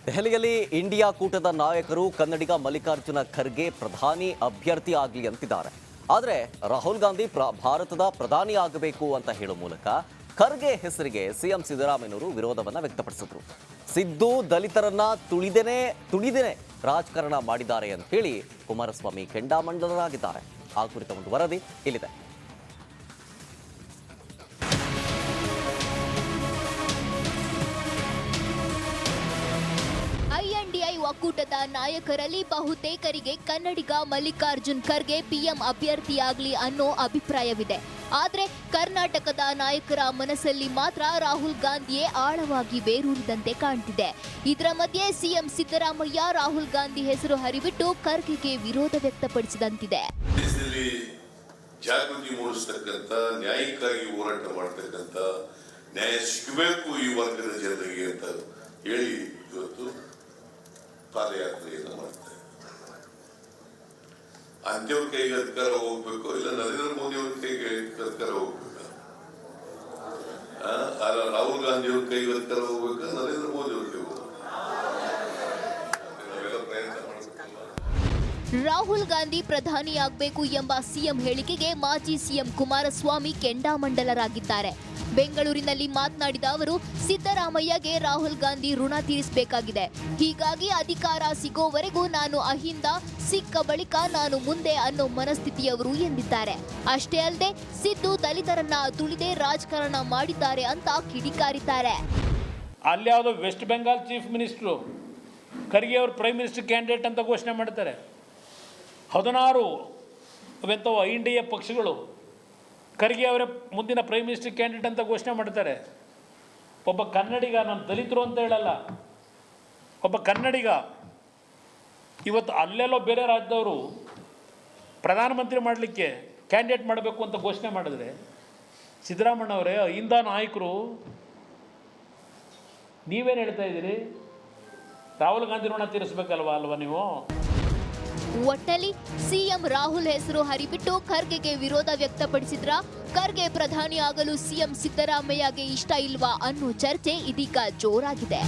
ದೆಹಲಿಯಲ್ಲಿ ಇಂಡಿಯಾ ಕೂಟದ ನಾಯಕರು ಕನ್ನಡಿಗ ಮಲ್ಲಿಕಾರ್ಜುನ ಖರ್ಗೆ ಪ್ರಧಾನಿ ಅಭ್ಯರ್ಥಿ ಆಗಲಿ ಅಂತಿದ್ದಾರೆ. ಆದರೆ ರಾಹುಲ್ ಗಾಂಧಿ ಭಾರತದ ಪ್ರಧಾನಿ ಆಗಬೇಕು ಅಂತ ಹೇಳೋ ಮೂಲಕ ಖರ್ಗೆ ಹೆಸರಿಗೆ ಸಿಎಂ ಸಿದ್ದರಾಮಯ್ಯನವರು ವಿರೋಧವನ್ನು ವ್ಯಕ್ತಪಡಿಸಿದ್ರು. ಸಿದ್ದು ದಲಿತರನ್ನ ತುಳಿದೇನೆ ರಾಜಕಾರಣ ಮಾಡಿದ್ದಾರೆ ಅಂತ ಹೇಳಿ ಕುಮಾರಸ್ವಾಮಿ ಕೆಂಡಾಮಂಡಲರಾಗಿದ್ದಾರೆ. ಆ ಕುರಿತ ಒಂದು ವರದಿ ಇಲ್ಲಿದೆ. ಐಎನ್ಡಿಐ ಒಕ್ಕೂಟದ ನಾಯಕರಲ್ಲಿ ಬಹುತೇಕರಿಗೆ ಕನ್ನಡಿಗ ಮಲ್ಲಿಕಾರ್ಜುನ್ ಖರ್ಗೆ ಪಿಎಂ ಅಭ್ಯರ್ಥಿಯಾಗಲಿ ಅನ್ನೋ ಅಭಿಪ್ರಾಯವಿದೆ. ಆದರೆ ಕರ್ನಾಟಕದ ನಾಯಕರ ಮನಸ್ಸಲ್ಲಿ ಮಾತ್ರ ರಾಹುಲ್ ಗಾಂಧಿಯೇ ಆಳವಾಗಿ ಬೇರೂರಿದಂತೆ ಕಾಣ್ತಿದೆ. ಇದರ ಮಧ್ಯೆ ಸಿಎಂ ಸಿದ್ದರಾಮಯ್ಯ ರಾಹುಲ್ ಗಾಂಧಿ ಹೆಸರು ಹರಿಬಿಟ್ಟು ಖರ್ಗೆಗೆ ವಿರೋಧ ವ್ಯಕ್ತಪಡಿಸಿದಂತಿದೆ. ಜಾಗೃತಿ ಮೂಡಿಸತಕ್ಕಂಥ, ನ್ಯಾಯಕ್ಕಾಗಿ ಹೋರಾಟ ಮಾಡತಕ್ಕಂಥ, ನ್ಯಾಯ ಸಿಗಬೇಕು ಈ ವರ್ಗದ ಜನರಿಗೆ ಅಂತ ಹೇಳಿ ಇವತ್ತು ಪಾದಯಾತ್ರೆಯನ್ನು ಮಾಡ್ತಾರೆ. ಅಂತ್ಯವ್ರ ಕೈಗೆ ಅಧಿಕಾರ ಹೋಗ್ಬೇಕು, ಇಲ್ಲ ನರೇಂದ್ರ ಮೋದಿ ಅವ್ರ ಕೈಗೆ ಅಧಿಕಾರ ಹೋಗ್ಬೇಕ, ರಾಹುಲ್ ಗಾಂಧಿ ಅವ್ರ ಕೈಗೆ ಅಧಿಕಾರ ಹೋಗ್ಬೇಕ, ನರೇಂದ್ರ ಮೋದಿ ಅವ್ರ ಕೈಗೆ ಹೋಗ್ಬೇಕು. ನಾವೆಲ್ಲ ಪ್ರಯತ್ನ ಮಾಡಬೇಕು. ರಾಹುಲ್ ಗಾಂಧಿ ಪ್ರಧಾನಿಯಾಗಬೇಕು ಎಂಬ ಸಿಎಂ ಹೇಳಿಕೆಗೆ ಮಾಜಿ ಸಿಎಂ ಕುಮಾರಸ್ವಾಮಿ ಕೆಂಡಾಮಂಡಲರಾಗಿದ್ದಾರೆ. ಬೆಂಗಳೂರಿನಲ್ಲಿ ಮಾತನಾಡಿದ ಅವರು, ಸಿದ್ದರಾಮಯ್ಯಗೆ ರಾಹುಲ್ ಗಾಂಧಿ ಋಣ ತೀರಿಸಬೇಕಾಗಿದೆ. ಹೀಗಾಗಿ ಅಧಿಕಾರ ಸಿಗೋವರೆಗೂ ನಾನು ಅಹಿಂದ, ಸಿಕ್ಕ ಬಳಿಕ ನಾನು ಮುಂದೆ ಅನ್ನೋ ಮನಸ್ಥಿತಿಯವರು ಎಂದಿದ್ದಾರೆ. ಅಷ್ಟೇ ಅಲ್ಲದೆ ಸಿದ್ದು ದಲಿತರನ್ನ ತುಳಿದೇ ರಾಜಕಾರಣ ಮಾಡಿದ್ದಾರೆ ಅಂತ ಕಿಡಿಕಾರಿದ್ದಾರೆ. ಅಲ್ಲಿ ಯಾವುದೋ west Bengal chief minister Kharge ಅವರು ಪ್ರೈಮ್ ಮಿನಿಸ್ಟರ್ ಕ್ಯಾಂಡಿಡೇಟ್ ಅಂತ ಘೋಷಣೆ ಮಾಡ್ತಾರೆ. 16 ಅವೆಂಥವು ಇಂಡಿಯಾ ಪಕ್ಷಗಳು ಖರ್ಗೆ ಅವರೇ ಮುಂದಿನ ಪ್ರೈಮ್ ಮಿನಿಸ್ಟರ್ ಕ್ಯಾಂಡಿಡೇಟ್ ಅಂತ ಘೋಷಣೆ ಮಾಡ್ತಾರೆ. ಒಬ್ಬ ಕನ್ನಡಿಗ, ನಾನು ದಲಿತರು ಅಂತ ಹೇಳಲ್ಲ, ಒಬ್ಬ ಕನ್ನಡಿಗ ಇವತ್ತು ಅಲ್ಲೆಲ್ಲೋ ಬೇರೆ ರಾಜ್ಯದವರು ಪ್ರಧಾನಮಂತ್ರಿ ಮಾಡಲಿಕ್ಕೆ ಕ್ಯಾಂಡಿಡೇಟ್ ಮಾಡಬೇಕು ಅಂತ ಘೋಷಣೆ ಮಾಡಿದ್ರೆ, ಸಿದ್ದರಾಮಯ್ಯನವರೇ ಅಹಿಂದ ನಾಯಕರು ನೀವೇನು ಹೇಳ್ತಾ ಇದ್ದೀರಿ? ರಾಹುಲ್ ಗಾಂಧಿ ಋಣ ತೀರಿಸಬೇಕಲ್ವಾ ನೀವು? ಒಟ್ಟಲ್ಲಿ ಸಿಎಂ ರಾಹುಲ್ ಹೆಸರು ಹರಿಬಿಟ್ಟು ಖರ್ಗೆಗೆ ವಿರೋಧ ವ್ಯಕ್ತಪಡಿಸಿದ್ರ ಖರ್ಗೆ ಪ್ರಧಾನಿ ಆಗಲು ಸಿಎಂ ಸಿದ್ದರಾಮಯ್ಯಗೆ ಇಷ್ಟ ಇಲ್ವಾ ಅನ್ನೋ ಚರ್ಚೆ ಇದೀಗ ಜೋರಾಗಿದೆ.